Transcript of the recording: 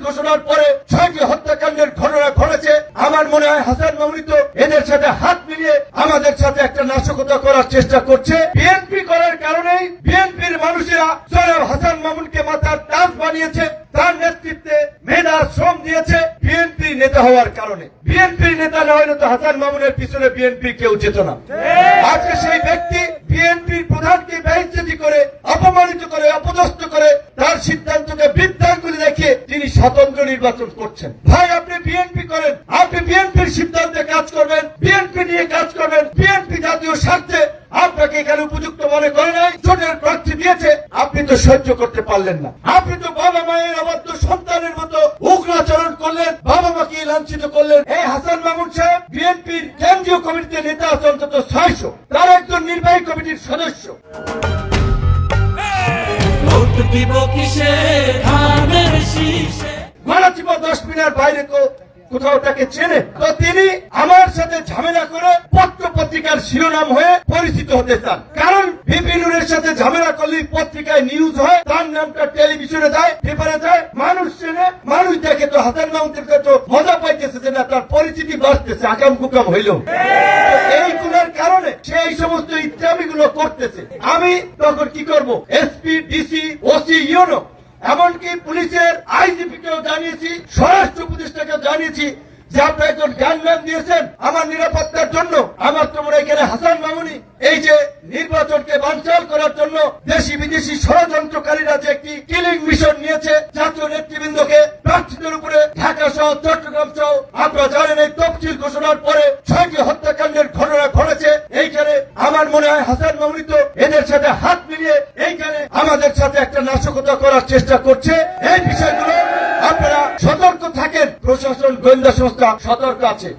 ঘোষণার পরে 6টি হত্যাকাণ্ডের ঘটনা ঘটেছে। আমার মনে হয় হাসান মামুন তো এদের সাথে হাত মিলিয়ে আমাদের সাথে একটা নাশকতা করার চেষ্টা করছে। বিএনপি করার কারণেই বিএনপির মানুষেরা জনাব হাসান মামুনকে মাথার তাজ বানিয়েছে, তার নেতৃত্বে মেধা শ্রম দিয়েছে বিএনপি নেতা হওয়ার কারণে। বিএনপির নেতা না হলে তো হাসান মামুনের পিছনে বিএনপি কেউ যেত না। আজকে সেই ব্যক্তি বিএনপির প্রধানকে বেইজ্জতি করে, অপমানিত করে, অপদস্থ করে, তার সিদ্ধান্তকে বৃদ্ধাঙ্গুলি দেখিয়ে তিনি স্বতন্ত্র নির্বাচন করছেন। ভাই, আপনি বিএনপি করেন, আপনি বিএনপির সিদ্ধান্তে কাজ করবেন, বিএনপি নিয়ে কাজ করবেন। বিএনপি জাতীয় স্বার্থে আপনাকে এখানে উপযুক্ত মনে করে নাই, জোটের প্রার্থী দিয়েছে, আপনি তো সহ্য করতে পারলেন না। আপনি তো বাবা মায়ের অবাধ্য সন্তানের মতো উগ্রাচরণ করলেন, বাবা মাকে লাঞ্ছিত করলেন। এই হাসান মামুন সাহেব বিএনপির কেন্দ্রীয় কমিটিতে নেতা আছে অন্তত 600, তার একজন নির্বাহী কমিটির সদস্য। গণচিপা 10 মিনার বাইরে কোথাও তাকে চেনে তো তিনি আমার সাথে ঝামেলা করে পত্র পত্রিকার শিরোনাম হয়ে পরিচিত হতে চান। কারণ বিপিনুরের সাথে ঝামেলা করলে পত্রিকায় নিউজ হয়, তার নামটা টেলিভিশনে যায়, পেপারে যায়, মানুষ চেনে, মানুষ দেখে। তো হাসান মামুনের কাছে মজা পাইতেছে যে না, তার পরিচিতি বাড়তেছে, আকাম কুকাম হইল। এই গুলোর কারণে সে এই সমস্ত ইত্যাদি গুলো করতেছে। আমি তখন কি করব? এসপি, ডিসি, ওসি, ইউনো, এমনকি পুলিশের আইজিপিকেও জানিয়েছি, স্বরাষ্ট্র উপদেষ্টাকেও জানিয়েছি যে আপনি একজন গানম্যান দিয়েছেন আমার নিরাপত্তার জন্য। আমার তো মনে হয় এখানে হাসান মামুনই এই যে নির্বাচনকে বানচাল করার জন্য দেশি বিদেশি ষড়যন্ত্রকারীরা যে একটি কিলিং মিশন নিয়েছে জাতীয় নেতৃবৃন্দকে, প্রার্থীদের উপরে ঢাকা সহ চট্টগ্রাম সহ আপনারা জানেন এই তফসিল ঘোষণার পরে 6টি হত্যাকাণ্ডের ঘটনা ঘটেছে। এইখানে আমার মনে হয় হাসান মামুন তো এদের সাথে হাত মিলিয়ে এইখানে আমাদের সাথে একটা নাশকতা করার চেষ্টা করছে। এই বিষয়গুলো আপনারা সতর্ক থাকেন, প্রশাসন, গোয়েন্দা সংস্থা সতর্ক আছে।